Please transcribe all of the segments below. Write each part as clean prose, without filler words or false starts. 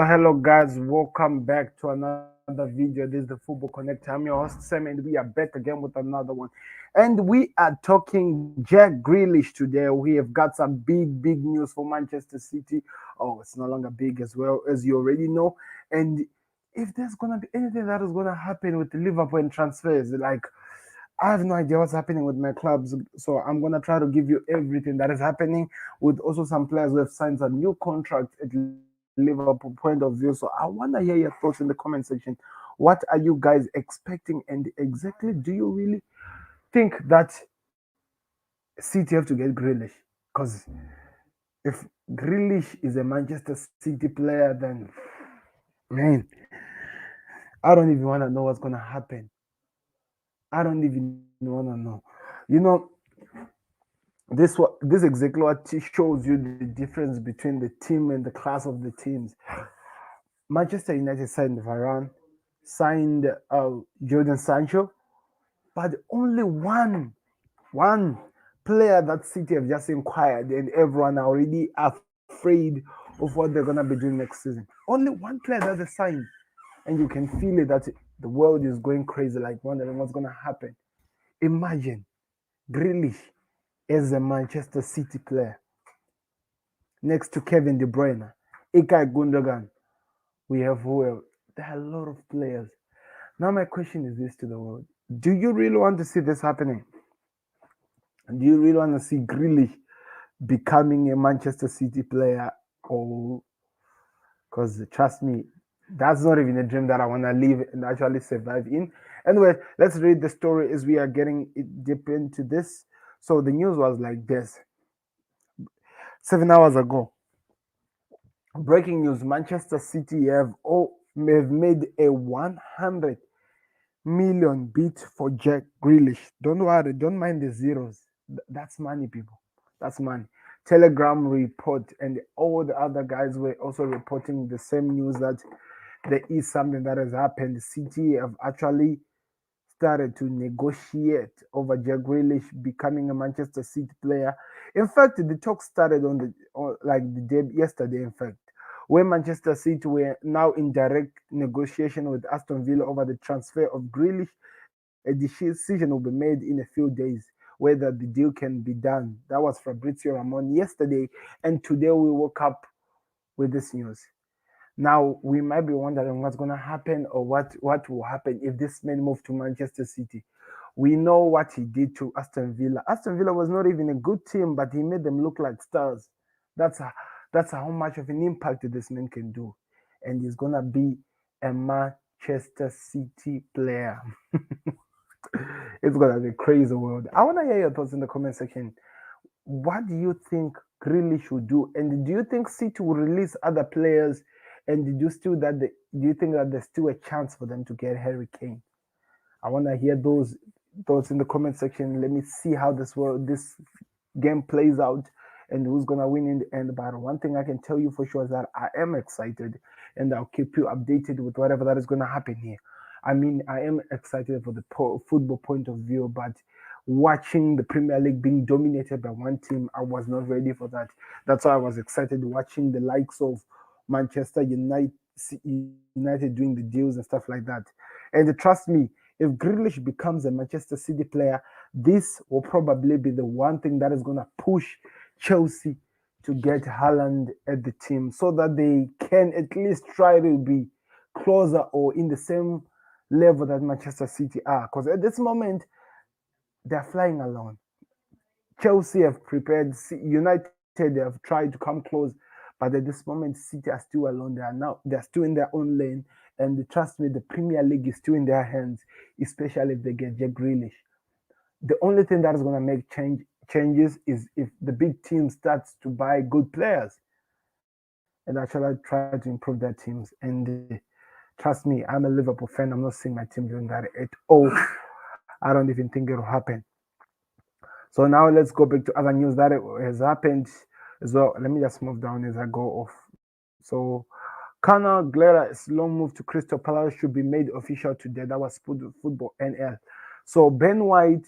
Hello, guys. Welcome back to another video. This is the Football Connect. I'm your host, Sam, and we are back again with another one. And we are talking Jack Grealish today. We have got some big news for Manchester City. Oh, it's no longer big as well, as you already know. And if there's going to be anything that is going to happen with Liverpool and transfers, like, I have no idea what's happening with my clubs. So I'm going to try to give you everything that is happening with also some players who have signed some new contracts at Liverpool point of view. So I want to hear your thoughts in the comment section. What are you guys expecting, and exactly do you really think that City have to get Grealish? Because if Grealish is a Manchester City player, then man, I don't even want to know what's gonna happen. I don't even want to know. You know, this exactly what shows you the difference between the team and the class of the teams. Manchester United signed Varane, signed Jordan Sancho, but only one player that City have just inquired, and everyone are already afraid of what they're gonna be doing next season. Only one player that they signed, and you can feel it that the world is going crazy, like wondering what's gonna happen. Imagine Grealish as a Manchester City player next to Kevin De Bruyne, Ilkay Gundogan. We have who else? There are a lot of players. Now my question is this to the world: do you really want to see this happening? Do you really want to see Grealish becoming a Manchester City player? Or because trust me, that's not even a dream that I want to live and actually survive in. Anyway, let's read the story as we are getting deep into this. So the news was like this: 7 hours ago, breaking news: Manchester City have made a 100 million bid for Jack Grealish. Don't worry, don't mind the zeros. That's money, people. That's money. Telegram report and all the other guys were also reporting the same news that there is something that has happened. City have actually started to negotiate over Jack Grealish becoming a Manchester City player. In fact, the talk started like the day yesterday. In fact, where Manchester City were now in direct negotiation with Aston Villa over the transfer of Grealish. A decision will be made in a few days whether the deal can be done. That was Fabrizio Ramon yesterday, and today we woke up with this news. Now we might be wondering what's gonna happen or what will happen if this man moved to Manchester City. We know what he did to Aston Villa. Aston Villa was not even a good team, but he made them look like stars. That's a, that's how much of an impact this man can do, and he's gonna be a Manchester City player. It's gonna be a crazy world. I wanna hear your thoughts in the comment section. What do you think Grealish should do? And do you think City will release other players? And do you think that there's still a chance for them to get Harry Kane? I want to hear those thoughts in the comment section. Let me see how this game plays out and who's gonna win in the end. But one thing I can tell you for sure is that I am excited, and I'll keep you updated with whatever that is gonna happen here. I mean, I am excited for the football point of view, but watching the Premier League being dominated by one team, I was not ready for that. That's why I was excited watching the likes of Manchester United doing the deals and stuff like that. And trust me, if Grealish becomes a Manchester City player, this will probably be the one thing that is going to push Chelsea to get Haaland at the team so that they can at least try to be closer or in the same level that Manchester City are. Because at this moment, they're flying alone. Chelsea have prepared. United have tried to come close, but at this moment, City are still alone. They're still in their own lane, and trust me, the Premier League is still in their hands, especially if they get Jack Grealish. The only thing that is going to make changes is if the big team starts to buy good players and actually try to improve their teams. And trust me, I'm a Liverpool fan. I'm not seeing my team doing that at all. I don't even think it'll happen. So now let's go back to other news that has happened as well. Let me just move down as I go off. So Conor Gallagher's long move to Crystal Palace should be made official today. That was Football NL. So Ben White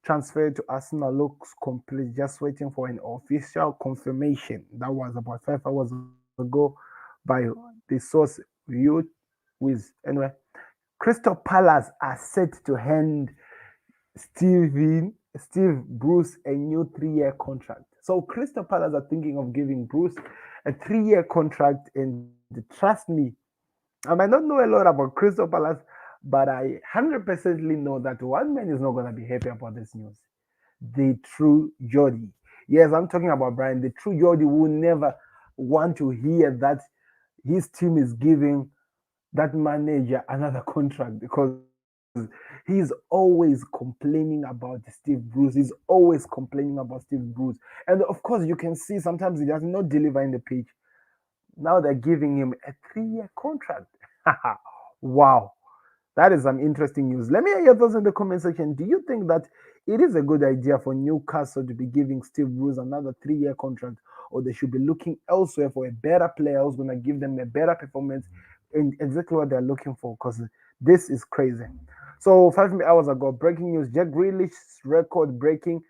transferred to Arsenal looks complete, just waiting for an official confirmation. That was about 5 hours ago. by the source you with anyway. Crystal Palace are set to hand Steve Bruce a new 3-year contract. So Crystal Palace are thinking of giving Bruce a 3-year contract, and trust me, I might not know a lot about Crystal Palace, but I 100% know that one man is not going to be happy about this news. The true Geordie. Yes, I'm talking about Brian. The true Geordie will never want to hear that his team is giving that manager another contract, because he's always complaining about Steve Bruce. He's always complaining about Steve Bruce. And of course, you can see sometimes he does not deliver in the pitch. Now they're giving him a 3-year contract. Wow. That is some interesting news. Let me hear your thoughts in the comment section. Do you think that it is a good idea for Newcastle to be giving Steve Bruce another 3-year contract, or they should be looking elsewhere for a better player who's going to give them a better performance in exactly what they're looking for? Because this is crazy. So 5 hours ago, breaking news: Jack Grealish's record-breaking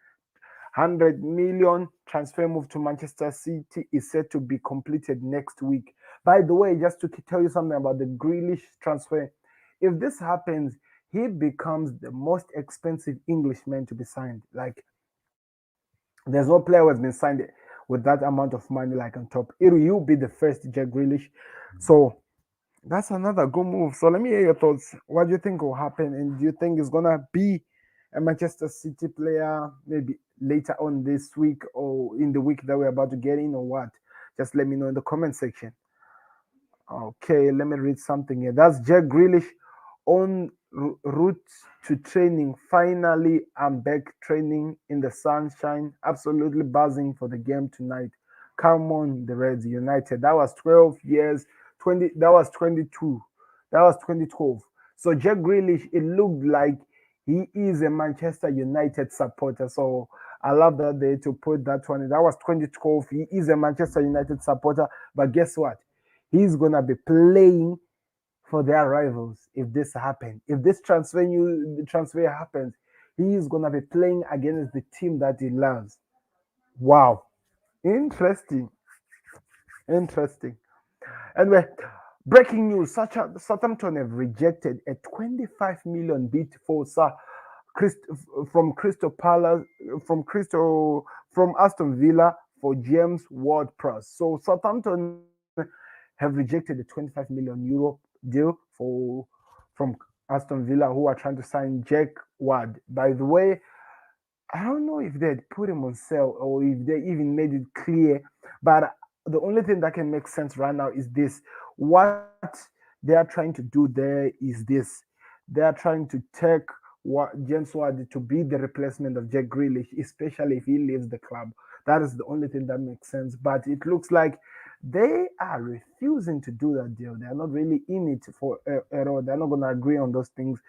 100 million transfer move to Manchester City is set to be completed next week. By the way, just to tell you something about the Grealish transfer, if this happens, he becomes the most expensive Englishman to be signed. Like, there's no player who has been signed with that amount of money like on top. You'll be the first, Jack Grealish. So that's another good move. So let me hear your thoughts. What do you think will happen? And do you think it's gonna be a Manchester City player maybe later on this week, or in the week that we're about to get in, or what? Just let me know in the comment section. Okay, let me read something here. That's Jack Grealish on route to training. Finally, I'm back training in the sunshine. Absolutely buzzing for the game tonight. Come on, the Reds United. That was 12 years. 20. That was 22. That was 2012. So Jack Grealish, it looked like he is a Manchester United supporter. So I love that day to put that one. That was 2012. He is a Manchester United supporter. But guess what? He's gonna be playing for their rivals if this happens. If this transfer happens, he is gonna be playing against the team that he loves. Wow, interesting, interesting. Anyway, breaking news: Southampton have rejected a 25 million bid for Christ, from Crystal Palace, from Crystal, from Aston Villa for James Ward-Prowse. So Southampton have rejected the 25 million euro deal from Aston Villa, who are trying to sign Jack Ward. By the way, I don't know if they'd put him on sale or if they even made it clear, but the only thing that can make sense right now is this. What they are trying to do there is this. They are trying to take James Ward to be the replacement of Jack Grealish, especially if he leaves the club. That is the only thing that makes sense. But it looks like they are refusing to do that deal. They are not really in it for at all. They're not going to agree on those things.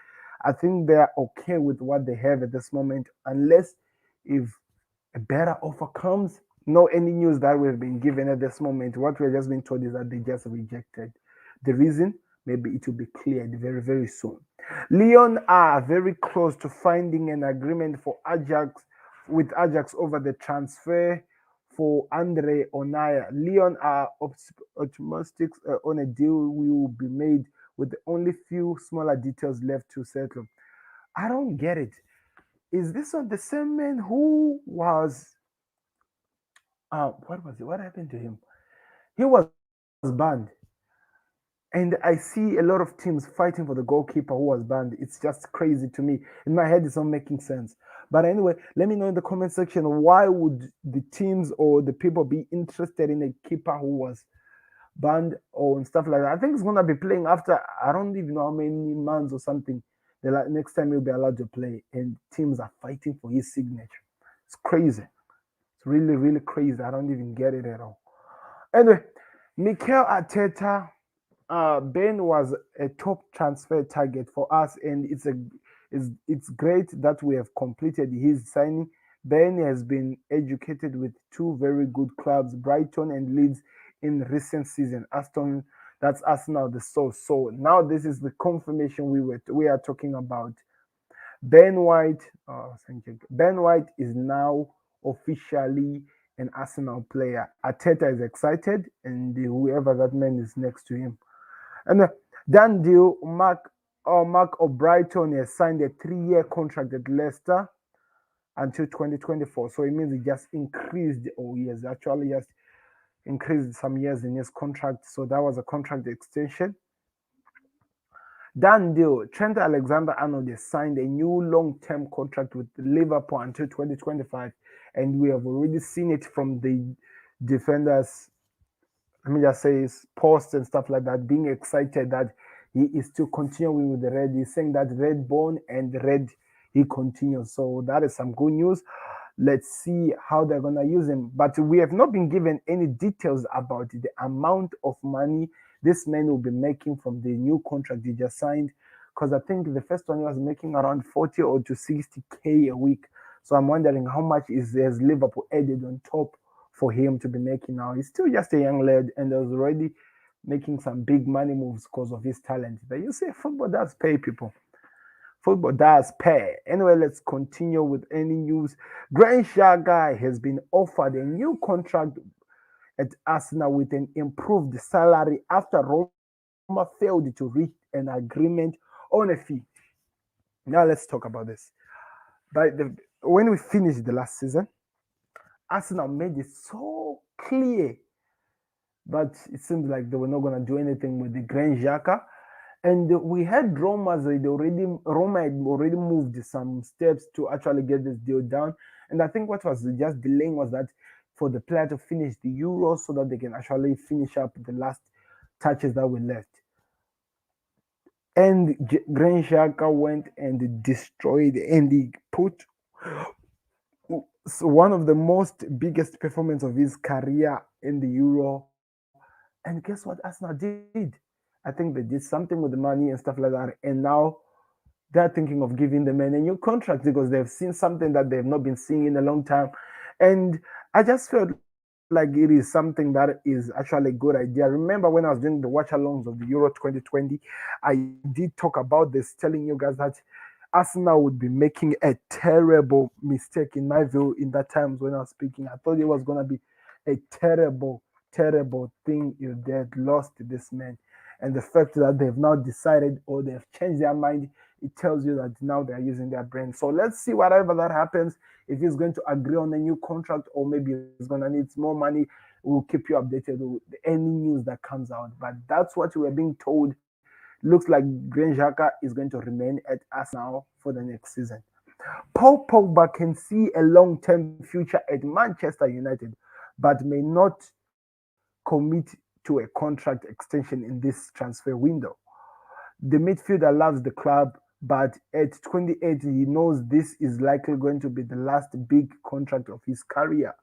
I think they are okay with what they have at this moment, unless if a better offer comes. No any news that we've been given at this moment. What we're just being told is that they just rejected. The reason, maybe it will be cleared very, very soon. Lyon are very close to finding an agreement for Ajax with Ajax over the transfer for Andre Onaya. Lyon are optimistic on a deal will be made with only few smaller details left to settle. I don't get it. Is this on the same man who was what was it? What happened to him? He was banned. And I see a lot of teams fighting for the goalkeeper who was banned. It's just crazy to me. In my head, it's not making sense. But anyway, let me know in the comment section, why would the teams or the people be interested in a keeper who was banned or stuff like that? I think it's gonna be playing after I don't even know how many months or something. The next time he'll be allowed to play, and teams are fighting for his signature. It's crazy. It's really, really crazy. I don't even get it at all. Anyway, Mikel Arteta, Ben was a top transfer target for us, and it's great that we have completed his signing. Ben has been educated with two very good clubs, Brighton and Leeds, in recent season. That's Arsenal, the source. So now this is the confirmation we are talking about. Ben White, Ben White is now officially an Arsenal player. Arteta is excited, and whoever that man is next to him. And done deal, Mark O'Brighton has signed a 3-year contract at Leicester until 2024. So it means he just increased, or he has actually just increased some years in his contract. So that was a contract extension. Done deal. Trent Alexander-Arnold has signed a new long-term contract with Liverpool until 2025, and we have already seen it from the defenders. Let me just say his posts and stuff like that, being excited that he is still continuing with the red. He's saying that red bone and red, he continues. So that is some good news. Let's see how they're gonna use him. But we have not been given any details about the amount of money this man will be making from the new contract he just signed. Because I think the first one he was making around 40 or to 60K a week. So I'm wondering how much has Liverpool added on top for him to be making now. He's still just a young lad and is already making some big money moves because of his talent. But you say football does pay, people. Football does pay. Anyway, let's continue with any news. Granit Xhaka has been offered a new contract at Arsenal with an improved salary after Roma failed to reach an agreement on a fee. Now let's talk about this. When we finished the last season, Arsenal made it so clear, but it seems like they were not going to do anything with the Granit Xhaka. And we had Roma had already moved some steps to actually get this deal done. And I think what was just delaying was that for the player to finish the Euros so that they can actually finish up the last touches that were left. And Granit Xhaka went and destroyed and he put one of the most biggest performance of his career in the Euro. And guess what Arsenal did? I think they did something with the money and stuff like that. And now they're thinking of giving the man a new contract because they've seen something that they've not been seeing in a long time. And I just felt like it is something that is actually a good idea. Remember when I was doing the watch alongs of the Euro 2020, I did talk about this, telling you guys that Arsenal would be making a terrible mistake in my view in that times when I was speaking. I thought it was gonna be a terrible thing if they had lost this man. And the fact that they've now decided or they've changed their mind, it tells you that now they're using their brain. So let's see whatever that happens. If he's going to agree on a new contract or maybe he's gonna need more money, we'll keep you updated with any news that comes out. But that's what we were being told. Looks like Granit Xhaka is going to remain at Arsenal for the next season. Paul Pogba can see a long-term future at Manchester United, but may not commit to a contract extension in this transfer window. The midfielder loves the club, but at 28, he knows this is likely going to be the last big contract of his career.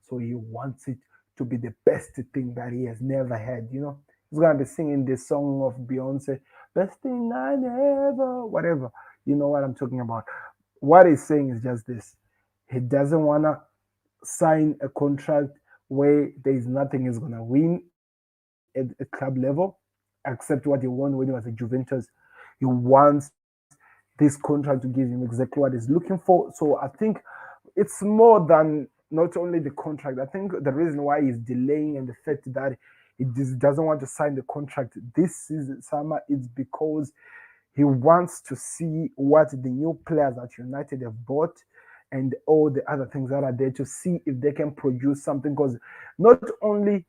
So he wants it to be the best thing that he has never had. He's gonna be singing the song of Beyonce, "Best thing I ever," whatever. You know what I'm talking about. What he's saying is just this: he doesn't wanna sign a contract where there is nothing he's gonna win at a club level, except what he won when he was at Juventus. He wants this contract to give him exactly what he's looking for. So I think it's more than not only the contract. I think the reason why he's delaying and the fact that he just doesn't want to sign the contract this season summer is because he wants to see what the new players that United have bought and all the other things that are there to see if they can produce something. Because not only,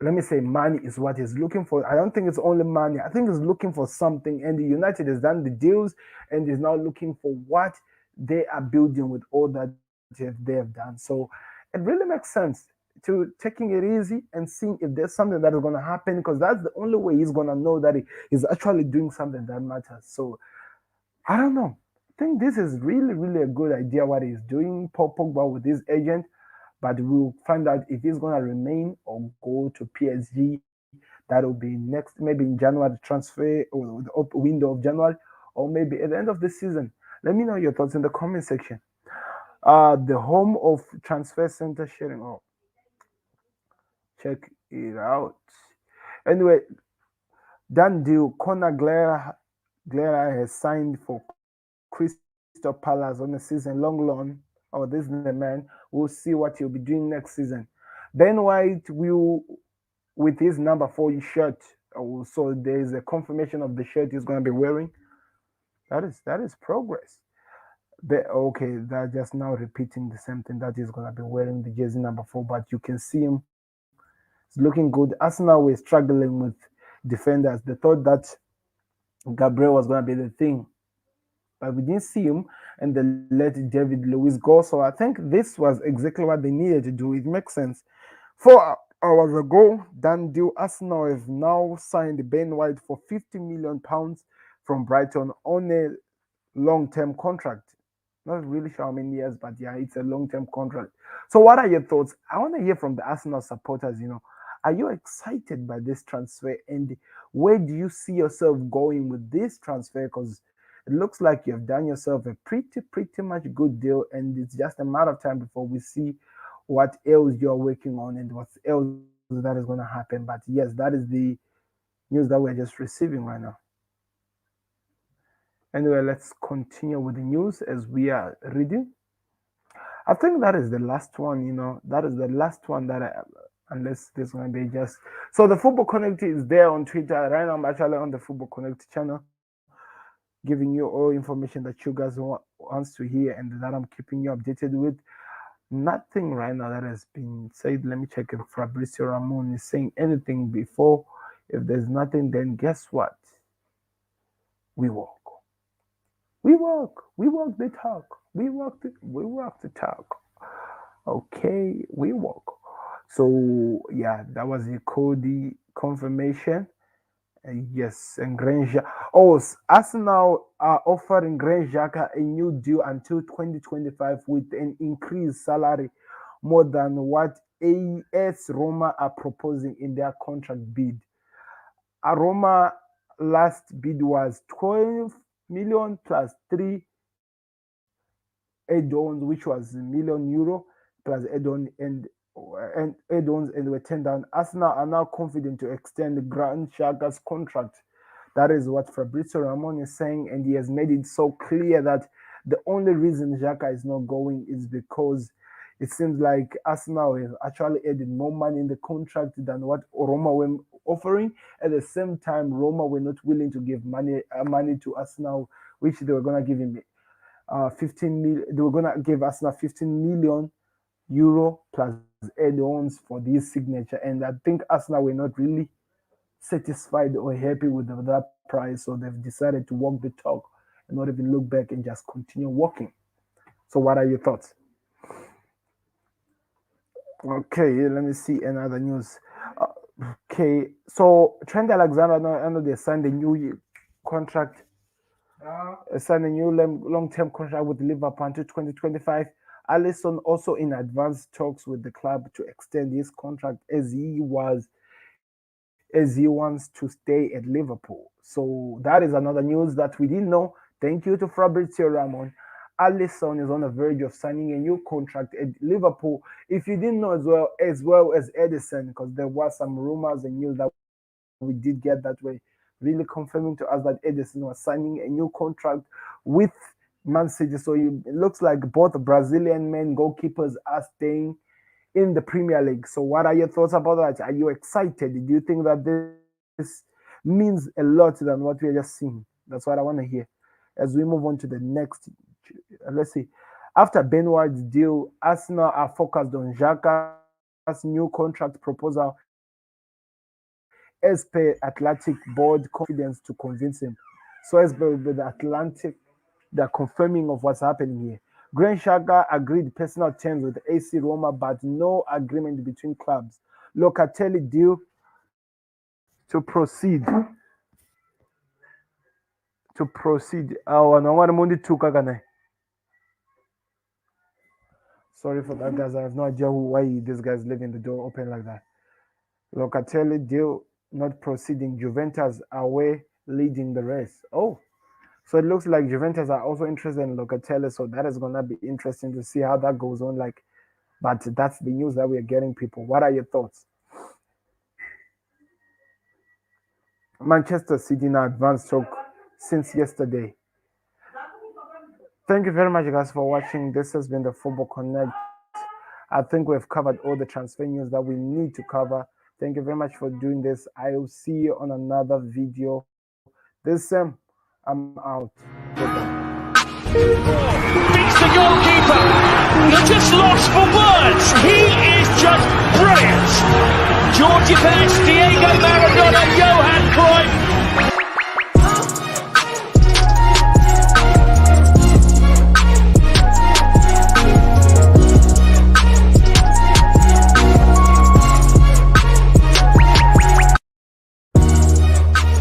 let me say, money is what he's looking for. I don't think it's only money. I think he's looking for something. And the United has done the deals and is now looking for what they are building with all that they have done. So it really makes sense to taking it easy and seeing if there's something that is going to happen, because that's the only way he's going to know that he is actually doing something that matters. So I don't know. I think this is really a good idea what he's doing, Paul Pogba, with his agent. But we'll find out if he's going to remain or go to PSG. That'll be next, maybe in January, transfer or the window of January, or maybe at the end of the season. Let me know your thoughts in the comment section. The home of transfer center sharing. Oh, check it out. Anyway, done deal. Conor Glera has signed for Crystal Palace on a season long loan. Oh, this is the man. We'll see what he'll be doing next season. Ben White will, with his number 4 shirt. Oh, so there is a confirmation of the shirt he's going to be wearing. That is progress. Okay, they're just now repeating the same thing that he's going to be wearing the jersey number 4, but you can see him. It's looking good. Arsenal were struggling with defenders. They thought that Gabriel was going to be the thing, but we didn't see him, and they let David Luiz go. So I think this was exactly what they needed to do. It makes sense. 4 hours ago, done deal. Arsenal have now signed Ben White for £50 million from Brighton on a long-term contract. Not really sure how many years, but yeah, it's a long-term contract. So what are your thoughts? I want to hear from the Arsenal supporters. Are you excited by this transfer, and where do you see yourself going with this transfer? Because it looks like you've done yourself a pretty much good deal, and it's just a matter of time before we see what else you're working on and what else that is going to happen. But yes, that is the news that we're just receiving right now. Anyway, let's continue with the news as we are reading. I think that is the last one, that is the last one that unless there's going to be just. So the Football Connect is there on Twitter. Right now, I'm actually on the Football Connect channel, giving you all information that you guys wants to hear and that I'm keeping you updated with. Nothing right now that has been said. Let me check if Fabrizio Ramon is saying anything before. If there's nothing, then guess what? We walk. We walk the talk. We walk the talk. Okay, we walk. So yeah, that was the Cody confirmation. Yes, and Granger. Oh, Arsenal are offering Granger a new deal until 2025 with an increased salary more than what AS Roma are proposing in their contract bid. Roma last bid was 12 million plus 3 add-ons, which was €1 million plus add-on and add-ons, and were turned down. Arsenal are now confident to extend Granit Xhaka's contract. That is what Fabrizio Ramon is saying, and he has made it so clear that the only reason Xhaka is not going is because it seems like Arsenal have actually added more money in the contract than what Roma were offering. At the same time, Roma were not willing to give money to Arsenal, which they were going to give him 15 million. They were gonna give Arsenal €15 million plus add-ons for this signature, and I think Arsenal were not really satisfied or happy with that price, so they've decided to walk the talk and not even look back and just continue walking. So, what are your thoughts? Okay, let me see another news. Okay, so Trent Alexander, I know they signed a new contract signed a new long-term contract with Liverpool until 2025. Alisson also in advanced talks with the club to extend his contract as he wants to stay at Liverpool. So that is another news that we didn't know. Thank you to Fabrizio Ramon. Alisson is on the verge of signing a new contract at Liverpool. If you didn't know as well as Edison, because there was some rumors and news that we did get that way, really confirming to us that Edison was signing a new contract with Man City. So it looks like both Brazilian men goalkeepers are staying in the Premier League. So what are your thoughts about that? Are you excited? Do you think that this means a lot than what we are just seeing? That's what I want to hear. As we move on to the next, let's see. After Ben White's deal, Arsenal are focused on Xhaka's new contract proposal as per Athletic board confidence to convince him. So as per the Atlantic, they're confirming of what's happening here. Granit Xhaka agreed personal terms with AC Roma, but no agreement between clubs. Locatelli deal to proceed. Sorry for that, guys. I have no idea why this guy's leaving the door open like that. Locatelli deal not proceeding. Juventus away leading the race. Oh, so it looks like Juventus are also interested in Locatelli. So that is gonna be interesting to see how that goes on. But that's the news that we are getting, people. What are your thoughts? Manchester City now advanced talk since yesterday. Thank you very much, guys, for watching. This has been the Football Connect. I think we've covered all the transfer news that we need to cover. Thank you very much for doing this. I will see you on another video. This I'm out. Beats the goalkeeper. You're just lost for words. He is just